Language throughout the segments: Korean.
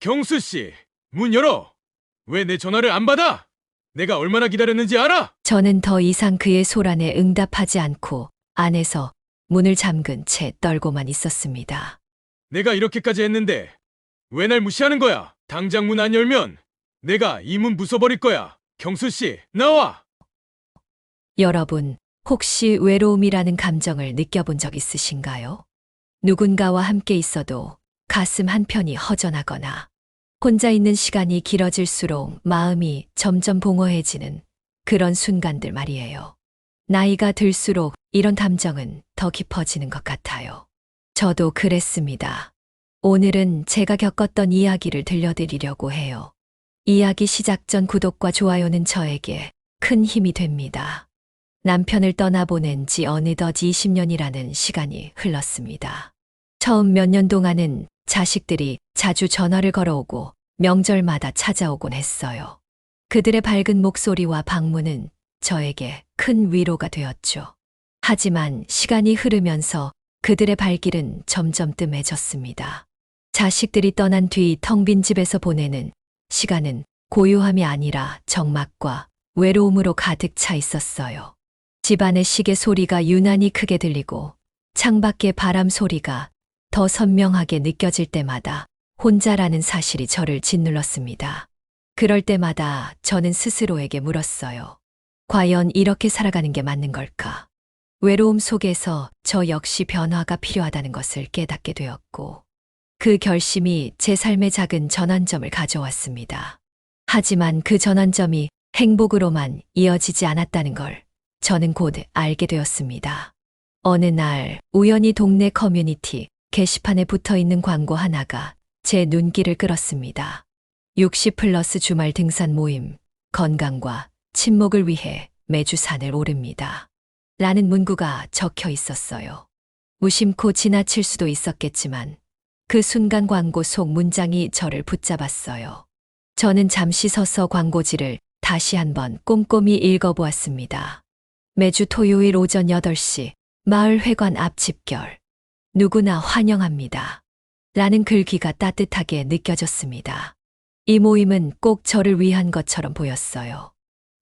경수 씨, 문 열어. 왜 내 전화를 안 받아? 내가 얼마나 기다렸는지 알아? 저는 더 이상 그의 소란에 응답하지 않고 안에서 문을 잠근 채 떨고만 있었습니다. 내가 이렇게까지 했는데 왜 날 무시하는 거야? 당장 문 안 열면 내가 이 문 부숴버릴 거야. 경수 씨, 나와. 여러분, 혹시 외로움이라는 감정을 느껴본 적 있으신가요? 누군가와 함께 있어도 가슴 한편이 허전하거나 혼자 있는 시간이 길어질수록 마음이 점점 공허해지는 그런 순간들 말이에요. 나이가 들수록 이런 감정은 더 깊어지는 것 같아요. 저도 그랬습니다. 오늘은 제가 겪었던 이야기를 들려드리려고 해요. 이야기 시작 전 구독과 좋아요는 저에게 큰 힘이 됩니다. 남편을 떠나보낸 지 어느덧 20년이라는 시간이 흘렀습니다. 처음 몇 년 동안은 자식들이 자주 전화를 걸어오고 명절마다 찾아오곤 했어요. 그들의 밝은 목소리와 방문은 저에게 큰 위로가 되었죠. 하지만 시간이 흐르면서 그들의 발길은 점점 뜸해졌습니다. 자식들이 떠난 뒤 텅 빈 집에서 보내는 시간은 고요함이 아니라 적막과 외로움으로 가득 차 있었어요. 집안의 시계 소리가 유난히 크게 들리고 창밖의 바람 소리가 더 선명하게 느껴질 때마다 혼자라는 사실이 저를 짓눌렀습니다. 그럴 때마다 저는 스스로에게 물었어요. 과연 이렇게 살아가는 게 맞는 걸까? 외로움 속에서 저 역시 변화가 필요하다는 것을 깨닫게 되었고, 그 결심이 제 삶의 작은 전환점을 가져왔습니다. 하지만 그 전환점이 행복으로만 이어지지 않았다는 걸 저는 곧 알게 되었습니다. 어느 날 우연히 동네 커뮤니티 게시판에 붙어 있는 광고 하나가 제 눈길을 끌었습니다. 60+ 주말 등산 모임, 건강과 친목을 위해 매주 산을 오릅니다. 라는 문구가 적혀 있었어요. 무심코 지나칠 수도 있었겠지만 그 순간 광고 속 문장이 저를 붙잡았어요. 저는 잠시 서서 광고지를 다시 한번 꼼꼼히 읽어보았습니다. 매주 토요일 오전 8시 마을 회관 앞 집결. 누구나 환영합니다. 라는 글귀가 따뜻하게 느껴졌습니다. 이 모임은 꼭 저를 위한 것처럼 보였어요.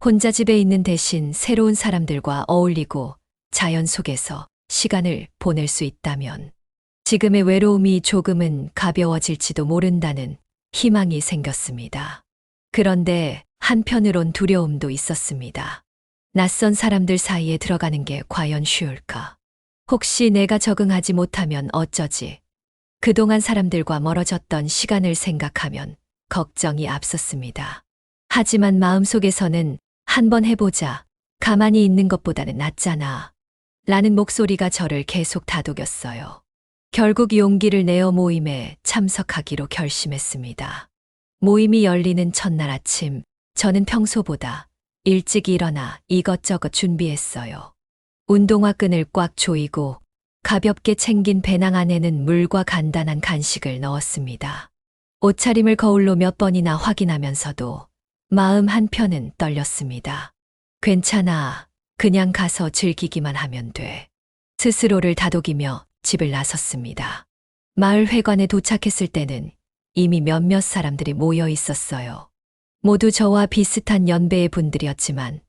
혼자 집에 있는 대신 새로운 사람들과 어울리고 자연 속에서 시간을 보낼 수 있다면 지금의 외로움이 조금은 가벼워질지도 모른다는 희망이 생겼습니다. 그런데 한편으론 두려움도 있었습니다. 낯선 사람들 사이에 들어가는 게 과연 쉬울까? 혹시 내가 적응하지 못하면 어쩌지? 그동안 사람들과 멀어졌던 시간을 생각하면 걱정이 앞섰습니다. 하지만 마음속에서는 한번 해보자. 가만히 있는 것보다는 낫잖아. 라는 목소리가 저를 계속 다독였어요. 결국 용기를 내어 모임에 참석하기로 결심했습니다. 모임이 열리는 첫날 아침, 저는 평소보다 일찍 일어나 이것저것 준비했어요. 운동화 끈을 꽉 조이고 가볍게 챙긴 배낭 안에는 물과 간단한 간식을 넣었습니다. 옷차림을 거울로 몇 번이나 확인하면서도 마음 한편은 떨렸습니다. 괜찮아. 그냥 가서 즐기기만 하면 돼. 스스로를 다독이며 집을 나섰습니다. 마을 회관에 도착했을 때는 이미 몇몇 사람들이 모여 있었어요. 모두 저와 비슷한 연배의 분들이었지만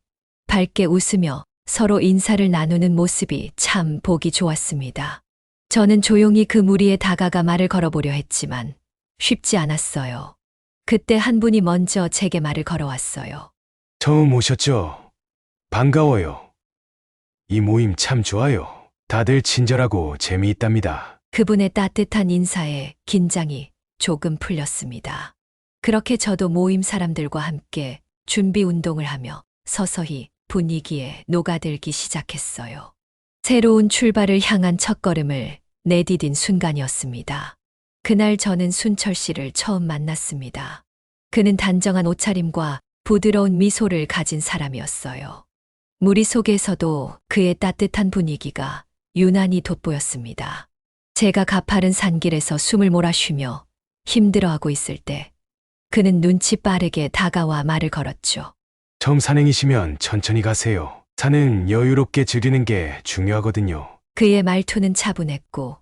밝게 웃으며 서로 인사를 나누는 모습이 참 보기 좋았습니다. 저는 조용히 그 무리에 다가가 말을 걸어보려 했지만 쉽지 않았어요. 그때 한 분이 먼저 제게 말을 걸어왔어요. 처음 오셨죠? 반가워요. 이 모임 참 좋아요. 다들 친절하고 재미있답니다. 그분의 따뜻한 인사에 긴장이 조금 풀렸습니다. 그렇게 저도 모임 사람들과 함께 준비 운동을 하며 서서히 분위기에 녹아들기 시작했어요. 새로운 출발을 향한 첫걸음을 내디딘 순간이었습니다. 그날 저는 순철 씨를 처음 만났습니다. 그는 단정한 옷차림과 부드러운 미소를 가진 사람이었어요. 무리 속에서도 그의 따뜻한 분위기가 유난히 돋보였습니다. 제가 가파른 산길에서 숨을 몰아쉬며 힘들어하고 있을 때 그는 눈치 빠르게 다가와 말을 걸었죠. 처음 산행이시면 천천히 가세요. 산은 여유롭게 즐기는 게 중요하거든요. 그의 말투는 차분했고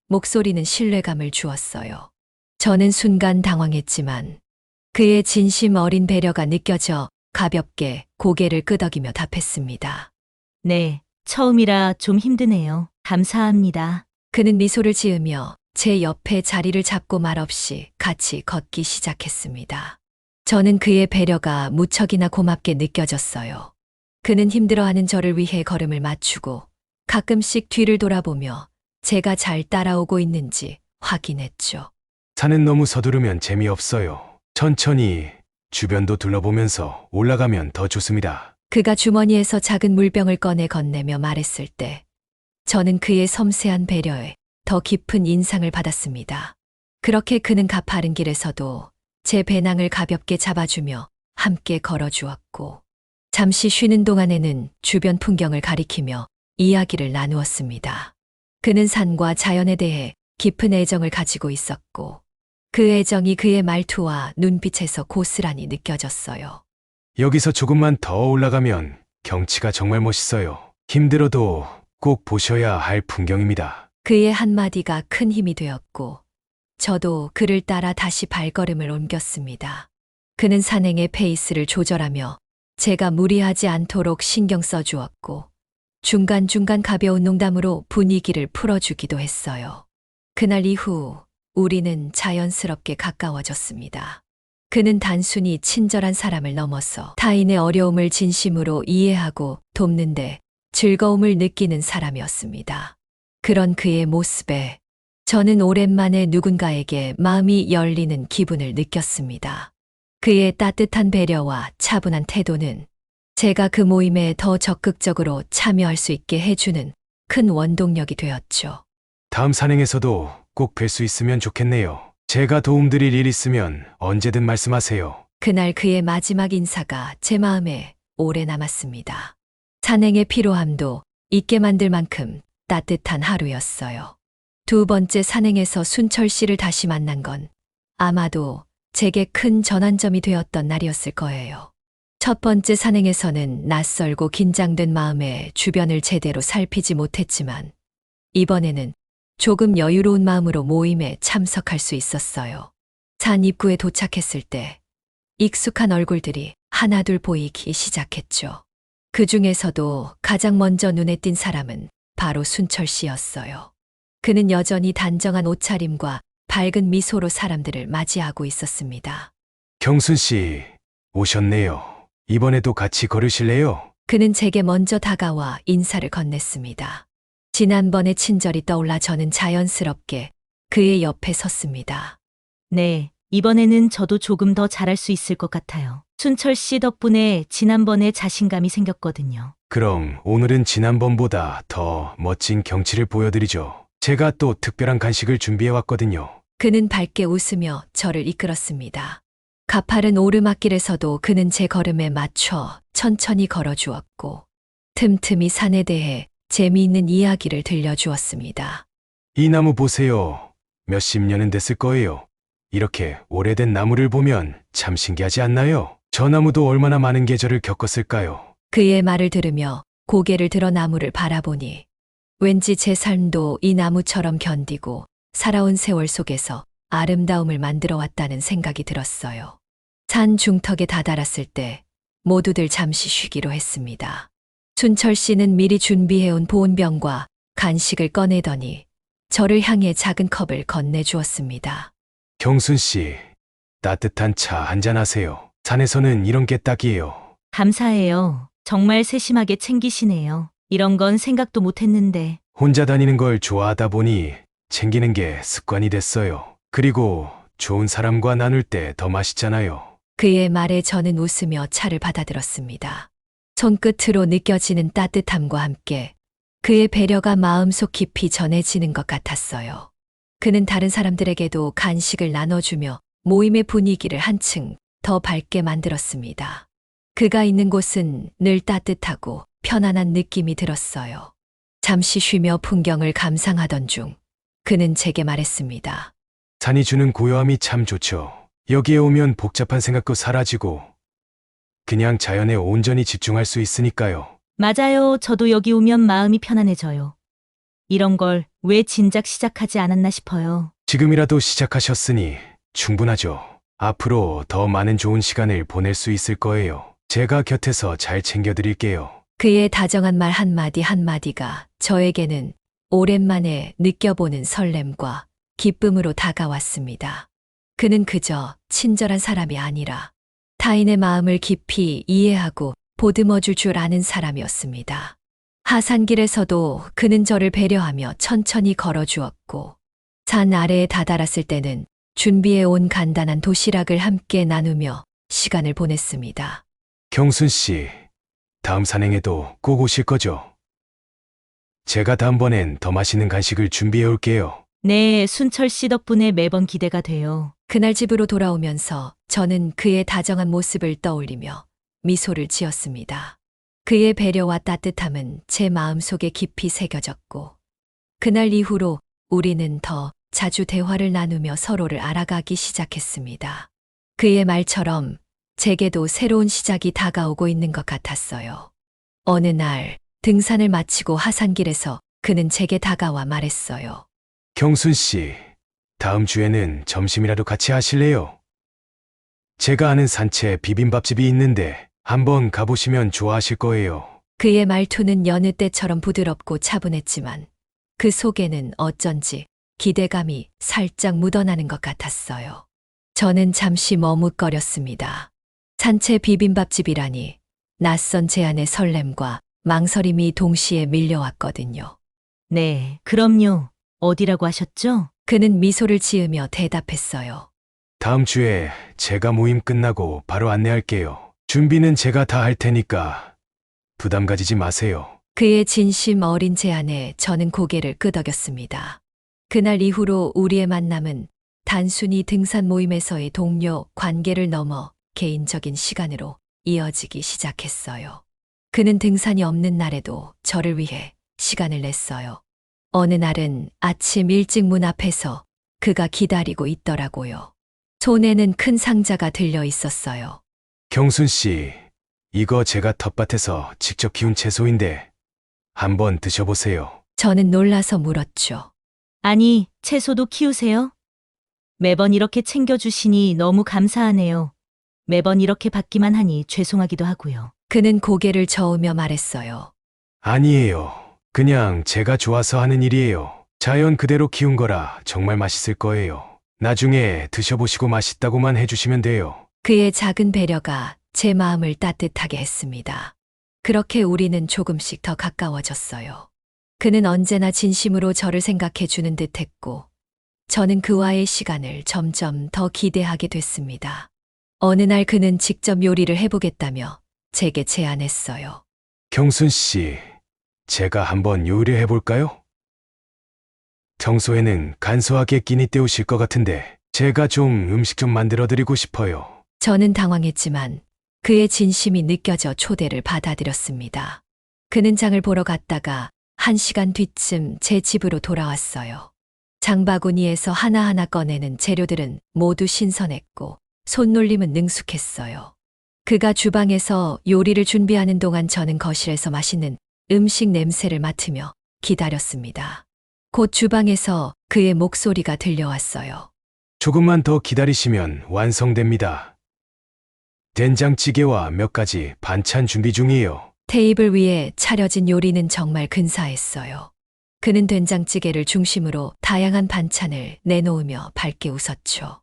목소리는 신뢰감을 주었어요. 저는 순간 당황했지만 그의 진심 어린 배려가 느껴져 가볍게 고개를 끄덕이며 답했습니다. 네, 처음이라 좀 힘드네요. 감사합니다. 그는 미소를 지으며 제 옆에 자리를 잡고 말없이 같이 걷기 시작했습니다. 저는 그의 배려가 무척이나 고맙게 느껴졌어요. 그는 힘들어하는 저를 위해 걸음을 맞추고 가끔씩 뒤를 돌아보며 제가 잘 따라오고 있는지 확인했죠. 산은 너무 서두르면 재미없어요. 천천히 주변도 둘러보면서 올라가면 더 좋습니다. 그가 주머니에서 작은 물병을 꺼내 건네며 말했을 때 저는 그의 섬세한 배려에 더 깊은 인상을 받았습니다. 그렇게 그는 가파른 길에서도 제 배낭을 가볍게 잡아주며 함께 걸어주었고 잠시 쉬는 동안에는 주변 풍경을 가리키며 이야기를 나누었습니다. 그는 산과 자연에 대해 깊은 애정을 가지고 있었고 그 애정이 그의 말투와 눈빛에서 고스란히 느껴졌어요. 여기서 조금만 더 올라가면 경치가 정말 멋있어요. 힘들어도 꼭 보셔야 할 풍경입니다. 그의 한마디가 큰 힘이 되었고 저도 그를 따라 다시 발걸음을 옮겼습니다. 그는 산행의 페이스를 조절하며 제가 무리하지 않도록 신경 써주었고 중간중간 가벼운 농담으로 분위기를 풀어주기도 했어요. 그날 이후 우리는 자연스럽게 가까워졌습니다. 그는 단순히 친절한 사람을 넘어서 타인의 어려움을 진심으로 이해하고 돕는데 즐거움을 느끼는 사람이었습니다. 그런 그의 모습에 저는 오랜만에 누군가에게 마음이 열리는 기분을 느꼈습니다. 그의 따뜻한 배려와 차분한 태도는 제가 그 모임에 더 적극적으로 참여할 수 있게 해주는 큰 원동력이 되었죠. 다음 산행에서도 꼭 뵐 수 있으면 좋겠네요. 제가 도움드릴 일 있으면 언제든 말씀하세요. 그날 그의 마지막 인사가 제 마음에 오래 남았습니다. 산행의 피로함도 잊게 만들 만큼 따뜻한 하루였어요. 두 번째 산행에서 순철 씨를 다시 만난 건 아마도 제게 큰 전환점이 되었던 날이었을 거예요. 첫 번째 산행에서는 낯설고 긴장된 마음에 주변을 제대로 살피지 못했지만 이번에는 조금 여유로운 마음으로 모임에 참석할 수 있었어요. 산 입구에 도착했을 때 익숙한 얼굴들이 하나둘 보이기 시작했죠. 그 중에서도 가장 먼저 눈에 띈 사람은 바로 순철 씨였어요. 그는 여전히 단정한 옷차림과 밝은 미소로 사람들을 맞이하고 있었습니다. 경순 씨, 오셨네요. 이번에도 같이 걸으실래요? 그는 제게 먼저 다가와 인사를 건넸습니다. 지난번의 친절이 떠올라 저는 자연스럽게 그의 옆에 섰습니다. 네, 이번에는 저도 조금 더 잘할 수 있을 것 같아요. 순철 씨 덕분에 지난번에 자신감이 생겼거든요. 그럼 오늘은 지난번보다 더 멋진 경치를 보여드리죠. 제가 또 특별한 간식을 준비해왔거든요. 그는 밝게 웃으며 저를 이끌었습니다. 가파른 오르막길에서도 그는 제 걸음에 맞춰 천천히 걸어주었고 틈틈이 산에 대해 재미있는 이야기를 들려주었습니다. 이 나무 보세요. 몇십 년은 됐을 거예요. 이렇게 오래된 나무를 보면 참 신기하지 않나요? 저 나무도 얼마나 많은 계절을 겪었을까요? 그의 말을 들으며 고개를 들어 나무를 바라보니 왠지 제 삶도 이 나무처럼 견디고 살아온 세월 속에서 아름다움을 만들어 왔다는 생각이 들었어요. 산 중턱에 다다랐을 때 모두들 잠시 쉬기로 했습니다. 순철 씨는 미리 준비해온 보온병과 간식을 꺼내더니 저를 향해 작은 컵을 건네주었습니다. 경순 씨, 따뜻한 차 한잔하세요. 산에서는 이런 게 딱이에요. 감사해요. 정말 세심하게 챙기시네요. 이런 건 생각도 못 했는데. 혼자 다니는 걸 좋아하다 보니 챙기는 게 습관이 됐어요. 그리고 좋은 사람과 나눌 때 더 맛있잖아요. 그의 말에 저는 웃으며 차를 받아들었습니다. 손끝으로 느껴지는 따뜻함과 함께 그의 배려가 마음속 깊이 전해지는 것 같았어요. 그는 다른 사람들에게도 간식을 나눠주며 모임의 분위기를 한층 더 밝게 만들었습니다. 그가 있는 곳은 늘 따뜻하고 편안한 느낌이 들었어요. 잠시 쉬며 풍경을 감상하던 중 그는 제게 말했습니다. 산이 주는 고요함이 참 좋죠. 여기에 오면 복잡한 생각도 사라지고 그냥 자연에 온전히 집중할 수 있으니까요. 맞아요. 저도 여기 오면 마음이 편안해져요. 이런 걸 왜 진작 시작하지 않았나 싶어요. 지금이라도 시작하셨으니 충분하죠. 앞으로 더 많은 좋은 시간을 보낼 수 있을 거예요. 제가 곁에서 잘 챙겨드릴게요. 그의 다정한 말 한마디 한마디가 저에게는 오랜만에 느껴보는 설렘과 기쁨으로 다가왔습니다. 그는 그저 친절한 사람이 아니라 타인의 마음을 깊이 이해하고 보듬어줄 줄 아는 사람이었습니다. 하산길에서도 그는 저를 배려하며 천천히 걸어주었고, 산 아래에 다다랐을 때는 준비해온 간단한 도시락을 함께 나누며 시간을 보냈습니다. 경순 씨, 다음 산행에도 꼭 오실 거죠? 제가 다음번엔 더 맛있는 간식을 준비해 올게요. 네, 순철 씨 덕분에 매번 기대가 돼요. 그날 집으로 돌아오면서 저는 그의 다정한 모습을 떠올리며 미소를 지었습니다. 그의 배려와 따뜻함은 제 마음속에 깊이 새겨졌고, 그날 이후로 우리는 더 자주 대화를 나누며 서로를 알아가기 시작했습니다. 그의 말처럼 제게도 새로운 시작이 다가오고 있는 것 같았어요. 어느 날 등산을 마치고 하산길에서 그는 제게 다가와 말했어요. 경순 씨, 다음 주에는 점심이라도 같이 하실래요? 제가 아는 산채 비빔밥집이 있는데 한번 가보시면 좋아하실 거예요. 그의 말투는 여느 때처럼 부드럽고 차분했지만 그 속에는 어쩐지 기대감이 살짝 묻어나는 것 같았어요. 저는 잠시 머뭇거렸습니다. 산채 비빔밥집이라니 낯선 제안의 설렘과 망설임이 동시에 밀려왔거든요. 네, 그럼요. 어디라고 하셨죠? 그는 미소를 지으며 대답했어요. 다음 주에 제가 모임 끝나고 바로 안내할게요. 준비는 제가 다 할 테니까 부담 가지지 마세요. 그의 진심 어린 제안에 저는 고개를 끄덕였습니다. 그날 이후로 우리의 만남은 단순히 등산 모임에서의 동료 관계를 넘어 개인적인 시간으로 이어지기 시작했어요. 그는 등산이 없는 날에도 저를 위해 시간을 냈어요. 어느 날은 아침 일찍 문 앞에서 그가 기다리고 있더라고요. 손에는 큰 상자가 들려 있었어요. 경순 씨, 이거 제가 텃밭에서 직접 키운 채소인데 한번 드셔보세요. 저는 놀라서 물었죠. 아니, 채소도 키우세요? 매번 이렇게 챙겨주시니 너무 감사하네요. 매번 이렇게 받기만 하니 죄송하기도 하고요. 그는 고개를 저으며 말했어요. 아니에요. 그냥 제가 좋아서 하는 일이에요. 자연 그대로 키운 거라 정말 맛있을 거예요. 나중에 드셔보시고 맛있다고만 해주시면 돼요. 그의 작은 배려가 제 마음을 따뜻하게 했습니다. 그렇게 우리는 조금씩 더 가까워졌어요. 그는 언제나 진심으로 저를 생각해 주는 듯 했고, 저는 그와의 시간을 점점 더 기대하게 됐습니다. 어느 날 그는 직접 요리를 해보겠다며 제게 제안했어요. 경순 씨, 제가 한번 요리해 볼까요? 평소에는 간소하게 끼니 때우실 것 같은데 제가 좀 음식 좀 만들어 드리고 싶어요. 저는 당황했지만 그의 진심이 느껴져 초대를 받아들였습니다. 그는 장을 보러 갔다가 1시간 뒤쯤 제 집으로 돌아왔어요. 장바구니에서 하나하나 꺼내는 재료들은 모두 신선했고 손놀림은 능숙했어요. 그가 주방에서 요리를 준비하는 동안 저는 거실에서 맛있는 음식 냄새를 맡으며 기다렸습니다. 곧 주방에서 그의 목소리가 들려왔어요. 조금만 더 기다리시면 완성됩니다. 된장찌개와 몇 가지 반찬 준비 중이에요. 테이블 위에 차려진 요리는 정말 근사했어요. 그는 된장찌개를 중심으로 다양한 반찬을 내놓으며 밝게 웃었죠.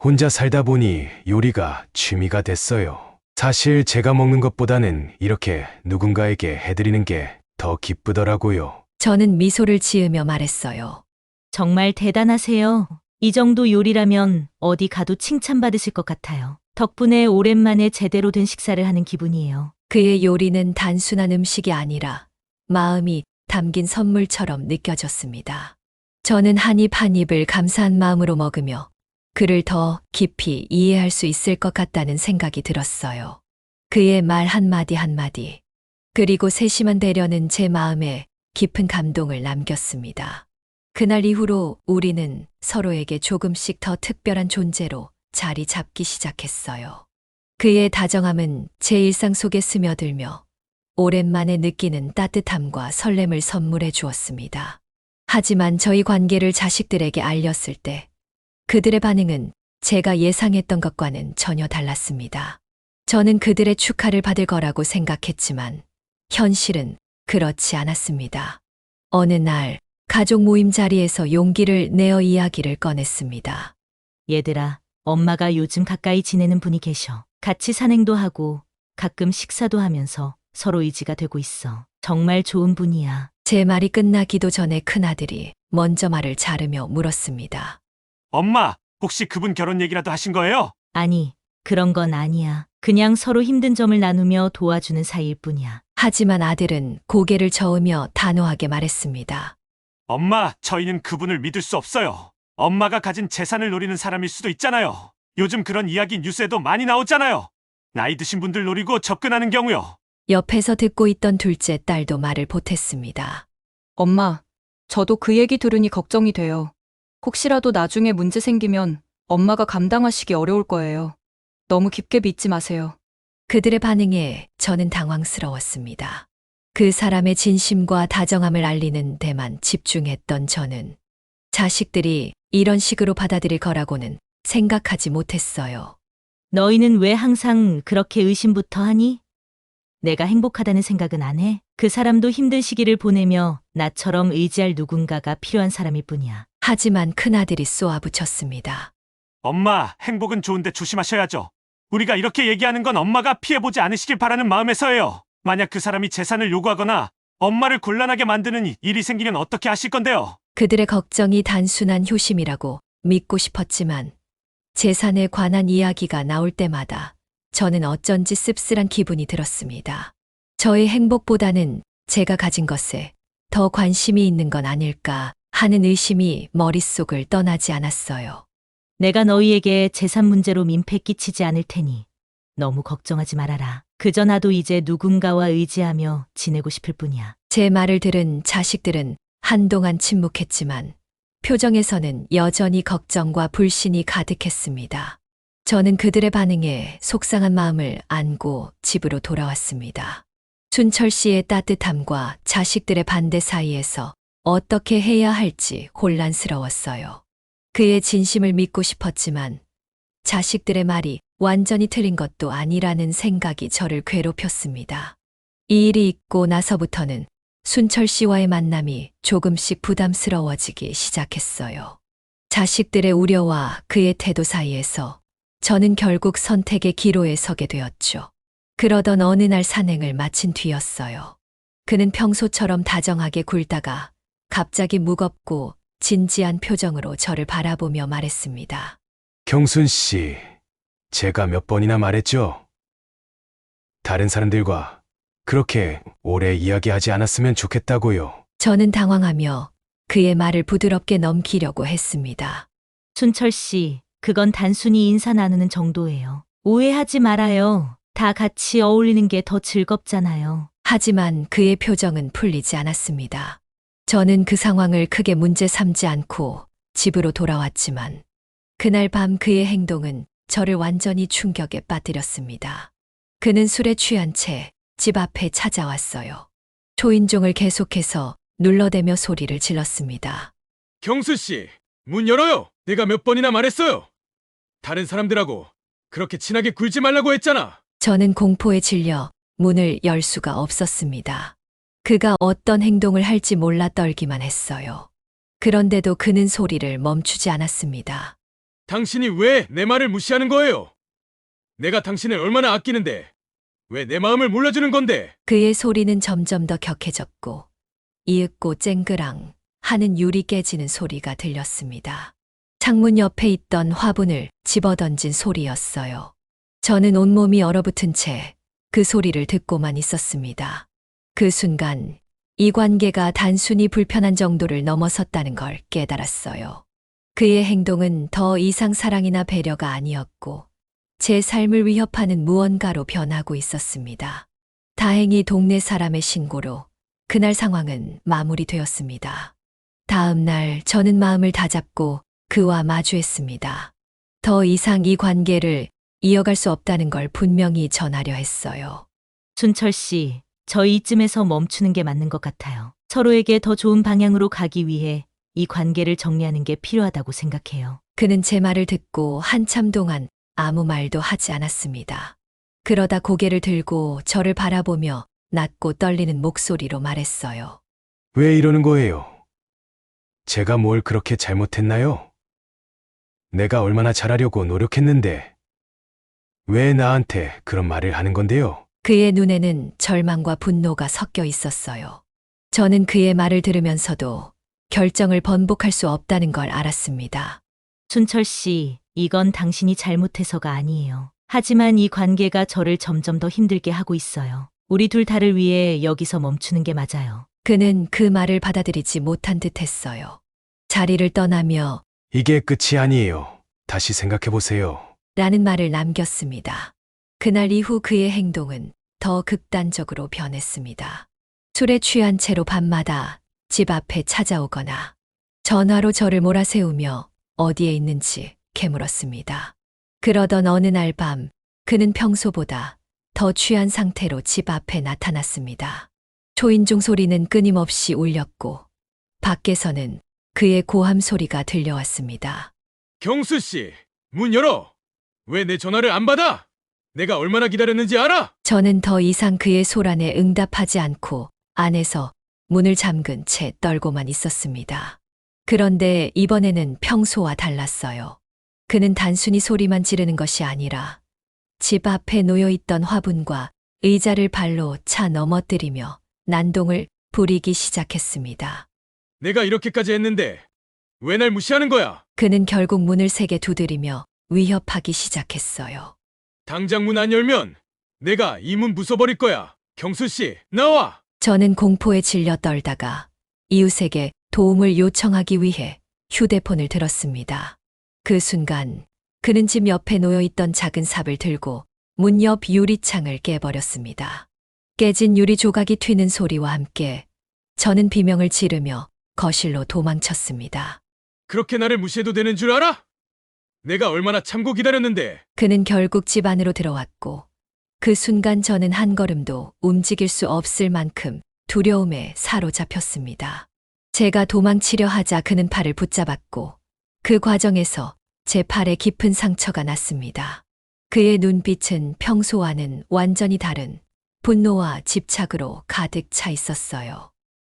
혼자 살다 보니 요리가 취미가 됐어요. 사실 제가 먹는 것보다는 이렇게 누군가에게 해드리는 게 더 기쁘더라고요. 저는 미소를 지으며 말했어요. 정말 대단하세요. 이 정도 요리라면 어디 가도 칭찬받으실 것 같아요. 덕분에 오랜만에 제대로 된 식사를 하는 기분이에요. 그의 요리는 단순한 음식이 아니라 마음이 담긴 선물처럼 느껴졌습니다. 저는 한 입 한 입을 감사한 마음으로 먹으며 그를 더 깊이 이해할 수 있을 것 같다는 생각이 들었어요. 그의 말 한마디 한마디, 그리고 세심한 배려는 제 마음에 깊은 감동을 남겼습니다. 그날 이후로 우리는 서로에게 조금씩 더 특별한 존재로 자리 잡기 시작했어요. 그의 다정함은 제 일상 속에 스며들며 오랜만에 느끼는 따뜻함과 설렘을 선물해 주었습니다. 하지만 저희 관계를 자식들에게 알렸을 때 그들의 반응은 제가 예상했던 것과는 전혀 달랐습니다. 저는 그들의 축하를 받을 거라고 생각했지만 현실은 그렇지 않았습니다. 어느 날 가족 모임 자리에서 용기를 내어 이야기를 꺼냈습니다. 얘들아, 엄마가 요즘 가까이 지내는 분이 계셔. 같이 산행도 하고 가끔 식사도 하면서 서로 의지가 되고 있어. 정말 좋은 분이야. 제 말이 끝나기도 전에 큰아들이 먼저 말을 자르며 물었습니다. 엄마, 혹시 그분 결혼 얘기라도 하신 거예요? 아니, 그런 건 아니야. 그냥 서로 힘든 점을 나누며 도와주는 사이일 뿐이야. 하지만 아들은 고개를 저으며 단호하게 말했습니다. 엄마, 저희는 그분을 믿을 수 없어요. 엄마가 가진 재산을 노리는 사람일 수도 있잖아요. 요즘 그런 이야기 뉴스에도 많이 나오잖아요. 나이 드신 분들 노리고 접근하는 경우요. 옆에서 듣고 있던 둘째 딸도 말을 보탰습니다. 엄마, 저도 그 얘기 들으니 걱정이 돼요. 혹시라도 나중에 문제 생기면 엄마가 감당하시기 어려울 거예요. 너무 깊게 믿지 마세요. 그들의 반응에 저는 당황스러웠습니다. 그 사람의 진심과 다정함을 알리는 데만 집중했던 저는 자식들이 이런 식으로 받아들일 거라고는 생각하지 못했어요. 너희는 왜 항상 그렇게 의심부터 하니? 내가 행복하다는 생각은 안 해? 그 사람도 힘든 시기를 보내며 나처럼 의지할 누군가가 필요한 사람일 뿐이야. 하지만 큰아들이 쏘아붙였습니다. 엄마, 행복은 좋은데 조심하셔야죠. 우리가 이렇게 얘기하는 건 엄마가 피해보지 않으시길 바라는 마음에서예요. 만약 그 사람이 재산을 요구하거나 엄마를 곤란하게 만드는 일이 생기면 어떻게 하실 건데요? 그들의 걱정이 단순한 효심이라고 믿고 싶었지만 재산에 관한 이야기가 나올 때마다 저는 어쩐지 씁쓸한 기분이 들었습니다. 저의 행복보다는 제가 가진 것에 더 관심이 있는 건 아닐까 하는 의심이 머릿속을 떠나지 않았어요. 내가 너희에게 재산 문제로 민폐 끼치지 않을 테니 너무 걱정하지 말아라. 그저 나도 이제 누군가와 의지하며 지내고 싶을 뿐이야. 제 말을 들은 자식들은 한동안 침묵했지만 표정에서는 여전히 걱정과 불신이 가득했습니다. 저는 그들의 반응에 속상한 마음을 안고 집으로 돌아왔습니다. 순철 씨의 따뜻함과 자식들의 반대 사이에서 어떻게 해야 할지 혼란스러웠어요. 그의 진심을 믿고 싶었지만 자식들의 말이 완전히 틀린 것도 아니라는 생각이 저를 괴롭혔습니다. 이 일이 있고 나서부터는 순철 씨와의 만남이 조금씩 부담스러워지기 시작했어요. 자식들의 우려와 그의 태도 사이에서 저는 결국 선택의 기로에 서게 되었죠. 그러던 어느 날 산행을 마친 뒤였어요. 그는 평소처럼 다정하게 굴다가 갑자기 무겁고 진지한 표정으로 저를 바라보며 말했습니다. 경순 씨, 제가 몇 번이나 말했죠? 다른 사람들과 그렇게 오래 이야기하지 않았으면 좋겠다고요. 저는 당황하며 그의 말을 부드럽게 넘기려고 했습니다. 순철 씨, 그건 단순히 인사 나누는 정도예요. 오해하지 말아요. 다 같이 어울리는 게 더 즐겁잖아요. 하지만 그의 표정은 풀리지 않았습니다. 저는 그 상황을 크게 문제 삼지 않고 집으로 돌아왔지만 그날 밤 그의 행동은 저를 완전히 충격에 빠뜨렸습니다. 그는 술에 취한 채 집 앞에 찾아왔어요. 초인종을 계속해서 눌러대며 소리를 질렀습니다. 경수 씨, 문 열어요. 내가 몇 번이나 말했어요. 다른 사람들하고 그렇게 친하게 굴지 말라고 했잖아. 저는 공포에 질려 문을 열 수가 없었습니다. 그가 어떤 행동을 할지 몰라 떨기만 했어요. 그런데도 그는 소리를 멈추지 않았습니다. 당신이 왜 내 말을 무시하는 거예요? 내가 당신을 얼마나 아끼는데 왜 내 마음을 몰라주는 건데? 그의 소리는 점점 더 격해졌고 이윽고 쨍그랑 하는 유리 깨지는 소리가 들렸습니다. 창문 옆에 있던 화분을 집어던진 소리였어요. 저는 온몸이 얼어붙은 채 그 소리를 듣고만 있었습니다. 그 순간 이 관계가 단순히 불편한 정도를 넘어섰다는 걸 깨달았어요. 그의 행동은 더 이상 사랑이나 배려가 아니었고 제 삶을 위협하는 무언가로 변하고 있었습니다. 다행히 동네 사람의 신고로 그날 상황은 마무리되었습니다. 다음 날 저는 마음을 다잡고 그와 마주했습니다. 더 이상 이 관계를 이어갈 수 없다는 걸 분명히 전하려 했어요. 순철 씨, 저희 이쯤에서 멈추는 게 맞는 것 같아요. 서로에게 더 좋은 방향으로 가기 위해 이 관계를 정리하는 게 필요하다고 생각해요. 그는 제 말을 듣고 한참 동안 아무 말도 하지 않았습니다. 그러다 고개를 들고 저를 바라보며 낮고 떨리는 목소리로 말했어요. 왜 이러는 거예요? 제가 뭘 그렇게 잘못했나요? 내가 얼마나 잘하려고 노력했는데 왜 나한테 그런 말을 하는 건데요? 그의 눈에는 절망과 분노가 섞여 있었어요. 저는 그의 말을 들으면서도 결정을 번복할 수 없다는 걸 알았습니다. 순철 씨, 이건 당신이 잘못해서가 아니에요. 하지만 이 관계가 저를 점점 더 힘들게 하고 있어요. 우리 둘 다를 위해 여기서 멈추는 게 맞아요. 그는 그 말을 받아들이지 못한 듯 했어요. 자리를 떠나며 이게 끝이 아니에요. 다시 생각해 보세요. 라는 말을 남겼습니다. 그날 이후 그의 행동은 더 극단적으로 변했습니다. 술에 취한 채로 밤마다 집 앞에 찾아오거나 전화로 저를 몰아세우며 어디에 있는지 캐물었습니다. 그러던 어느 날 밤 그는 평소보다 더 취한 상태로 집 앞에 나타났습니다. 초인종 소리는 끊임없이 울렸고 밖에서는 그의 고함 소리가 들려왔습니다. 경수 씨, 문 열어. 왜 내 전화를 안 받아? 내가 얼마나 기다렸는지 알아? 저는 더 이상 그의 소란에 응답하지 않고 안에서 문을 잠근 채 떨고만 있었습니다. 그런데 이번에는 평소와 달랐어요. 그는 단순히 소리만 지르는 것이 아니라 집 앞에 놓여있던 화분과 의자를 발로 차 넘어뜨리며 난동을 부리기 시작했습니다. 내가 이렇게까지 했는데 왜 날 무시하는 거야? 그는 결국 문을 세게 두드리며 위협하기 시작했어요. 당장 문 안 열면 내가 이 문 부숴버릴 거야. 경수 씨, 나와. 저는 공포에 질려 떨다가 이웃에게 도움을 요청하기 위해 휴대폰을 들었습니다. 그 순간 그는 집 옆에 놓여있던 작은 삽을 들고 문 옆 유리창을 깨버렸습니다. 깨진 유리 조각이 튀는 소리와 함께 저는 비명을 지르며 거실로 도망쳤습니다. 그렇게 나를 무시해도 되는 줄 알아? 내가 얼마나 참고 기다렸는데. 그는 결국 집 안으로 들어왔고 그 순간 저는 한 걸음도 움직일 수 없을 만큼 두려움에 사로잡혔습니다. 제가 도망치려 하자 그는 팔을 붙잡았고 그 과정에서 제 팔에 깊은 상처가 났습니다. 그의 눈빛은 평소와는 완전히 다른 분노와 집착으로 가득 차 있었어요.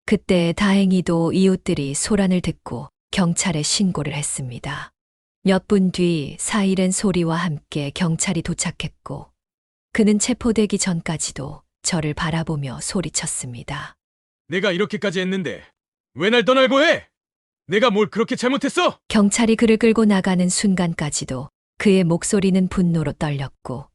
그때 다행히도 이웃들이 소란을 듣고 경찰에 신고를 했습니다. 몇 분 뒤 사이렌 소리와 함께 경찰이 도착했고 그는 체포되기 전까지도 저를 바라보며 소리쳤습니다. 내가 이렇게까지 했는데 왜 날 떠날고 해? 내가 뭘 그렇게 잘못했어? 경찰이 그를 끌고 나가는 순간까지도 그의 목소리는 분노로 떨렸고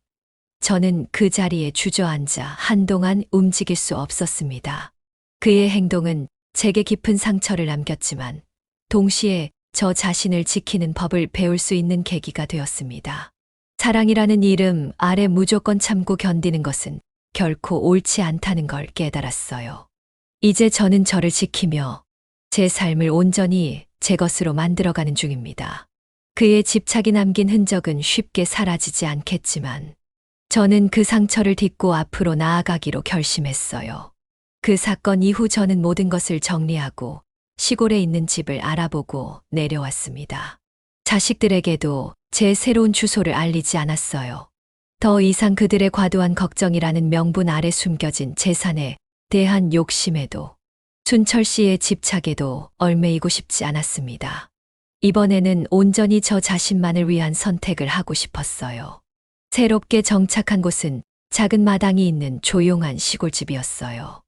저는 그 자리에 주저앉아 한동안 움직일 수 없었습니다. 그의 행동은 제게 깊은 상처를 남겼지만 동시에 저 자신을 지키는 법을 배울 수 있는 계기가 되었습니다. 사랑이라는 이름 아래 무조건 참고 견디는 것은 결코 옳지 않다는 걸 깨달았어요. 이제 저는 저를 지키며 제 삶을 온전히 제 것으로 만들어가는 중입니다. 그의 집착이 남긴 흔적은 쉽게 사라지지 않겠지만 저는 그 상처를 딛고 앞으로 나아가기로 결심했어요. 그 사건 이후 저는 모든 것을 정리하고 시골에 있는 집을 알아보고 내려왔습니다. 자식들에게도 제 새로운 주소를 알리지 않았어요. 더 이상 그들의 과도한 걱정이라는 명분 아래 숨겨진 재산에 대한 욕심에도 순철 씨의 집착에도 얽매이고 싶지 않았습니다. 이번에는 온전히 저 자신만을 위한 선택을 하고 싶었어요. 새롭게 정착한 곳은 작은 마당이 있는 조용한 시골집이었어요.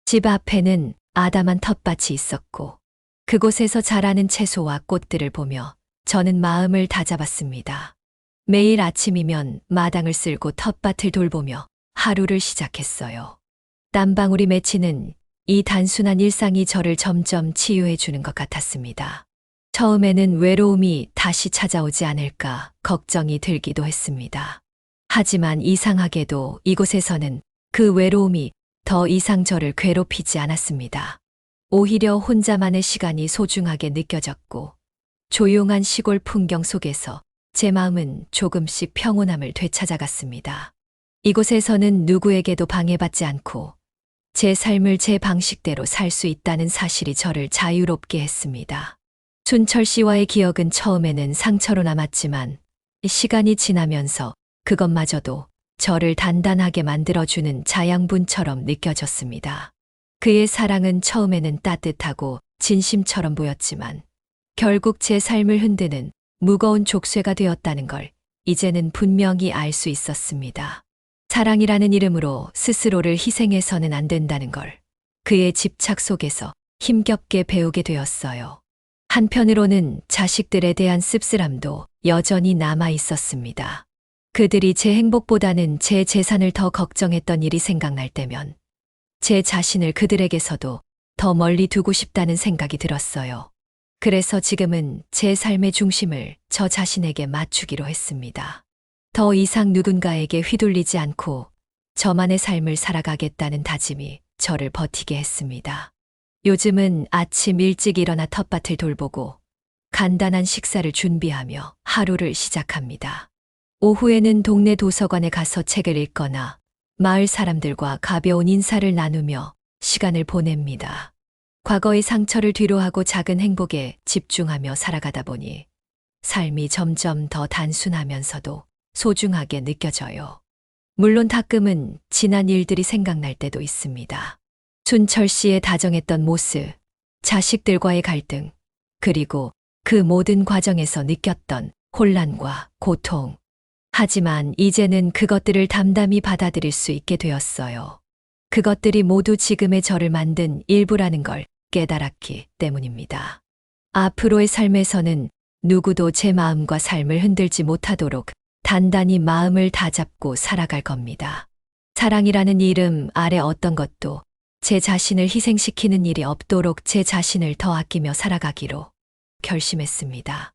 집 앞에는 아담한 텃밭이 있었고 그곳에서 자라는 채소와 꽃들을 보며 저는 마음을 다잡았습니다. 매일 아침이면 마당을 쓸고 텃밭을 돌보며 하루를 시작했어요. 땀방울이 맺히는 이 단순한 일상이 저를 점점 치유해 주는 것 같았습니다. 처음에는 외로움이 다시 찾아오지 않을까 걱정이 들기도 했습니다. 하지만 이상하게도 이곳에서는 그 외로움이 더 이상 저를 괴롭히지 않았습니다. 오히려 혼자만의 시간이 소중하게 느껴졌고 조용한 시골 풍경 속에서 제 마음은 조금씩 평온함을 되찾아갔습니다. 이곳에서는 누구에게도 방해받지 않고 제 삶을 제 방식대로 살 수 있다는 사실이 저를 자유롭게 했습니다. 춘철 씨와의 기억은 처음에는 상처로 남았지만 시간이 지나면서 그것마저도 저를 단단하게 만들어주는 자양분처럼 느껴졌습니다. 그의 사랑은 처음에는 따뜻하고 진심처럼 보였지만 결국 제 삶을 흔드는 무거운 족쇄가 되었다는 걸 이제는 분명히 알 수 있었습니다. 사랑이라는 이름으로 스스로를 희생해서는 안 된다는 걸 그의 집착 속에서 힘겹게 배우게 되었어요. 한편으로는 자식들에 대한 씁쓸함도 여전히 남아 있었습니다. 그들이 제 행복보다는 제 재산을 더 걱정했던 일이 생각날 때면 제 자신을 그들에게서도 더 멀리 두고 싶다는 생각이 들었어요. 그래서 지금은 제 삶의 중심을 저 자신에게 맞추기로 했습니다. 더 이상 누군가에게 휘둘리지 않고 저만의 삶을 살아가겠다는 다짐이 저를 버티게 했습니다. 요즘은 아침 일찍 일어나 텃밭을 돌보고 간단한 식사를 준비하며 하루를 시작합니다. 오후에는 동네 도서관에 가서 책을 읽거나 마을 사람들과 가벼운 인사를 나누며 시간을 보냅니다. 과거의 상처를 뒤로하고 작은 행복에 집중하며 살아가다 보니 삶이 점점 더 단순하면서도 소중하게 느껴져요. 물론 가끔은 지난 일들이 생각날 때도 있습니다. 춘철 씨의 다정했던 모습, 자식들과의 갈등, 그리고 그 모든 과정에서 느꼈던 혼란과 고통. 하지만 이제는 그것들을 담담히 받아들일 수 있게 되었어요. 그것들이 모두 지금의 저를 만든 일부라는 걸 깨달았기 때문입니다. 앞으로의 삶에서는 누구도 제 마음과 삶을 흔들지 못하도록 단단히 마음을 다잡고 살아갈 겁니다. 사랑이라는 이름 아래 어떤 것도 제 자신을 희생시키는 일이 없도록 제 자신을 더 아끼며 살아가기로 결심했습니다.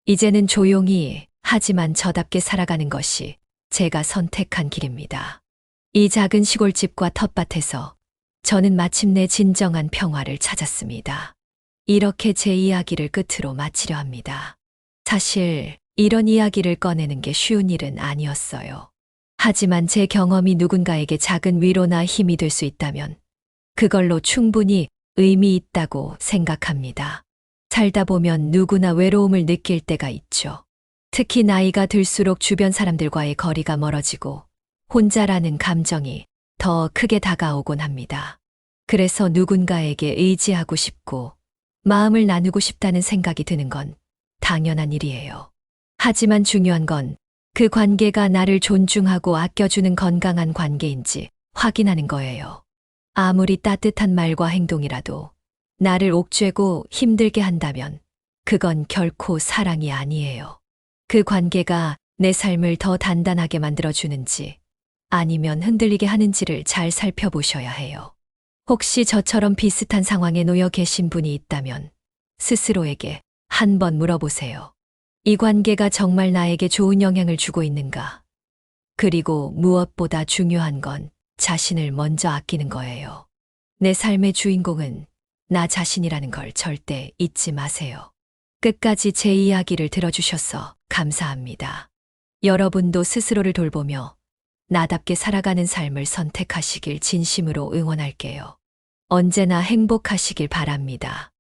이제는 조용히 하지만 저답게 살아가는 것이 제가 선택한 길입니다. 이 작은 시골집과 텃밭에서 저는 마침내 진정한 평화를 찾았습니다. 이렇게 제 이야기를 끝으로 마치려 합니다. 사실 이런 이야기를 꺼내는 게 쉬운 일은 아니었어요. 하지만 제 경험이 누군가에게 작은 위로나 힘이 될 수 있다면 그걸로 충분히 의미 있다고 생각합니다. 살다 보면 누구나 외로움을 느낄 때가 있죠. 특히 나이가 들수록 주변 사람들과의 거리가 멀어지고 혼자라는 감정이 더 크게 다가오곤 합니다. 그래서 누군가에게 의지하고 싶고 마음을 나누고 싶다는 생각이 드는 건 당연한 일이에요. 하지만 중요한 건 그 관계가 나를 존중하고 아껴주는 건강한 관계인지 확인하는 거예요. 아무리 따뜻한 말과 행동이라도 나를 옥죄고 힘들게 한다면 그건 결코 사랑이 아니에요. 그 관계가 내 삶을 더 단단하게 만들어주는지 아니면 흔들리게 하는지를 잘 살펴보셔야 해요. 혹시 저처럼 비슷한 상황에 놓여 계신 분이 있다면 스스로에게 한번 물어보세요. 이 관계가 정말 나에게 좋은 영향을 주고 있는가? 그리고 무엇보다 중요한 건 자신을 먼저 아끼는 거예요. 내 삶의 주인공은 나 자신이라는 걸 절대 잊지 마세요. 끝까지 제 이야기를 들어주셔서 감사합니다. 여러분도 스스로를 돌보며 나답게 살아가는 삶을 선택하시길 진심으로 응원할게요. 언제나 행복하시길 바랍니다.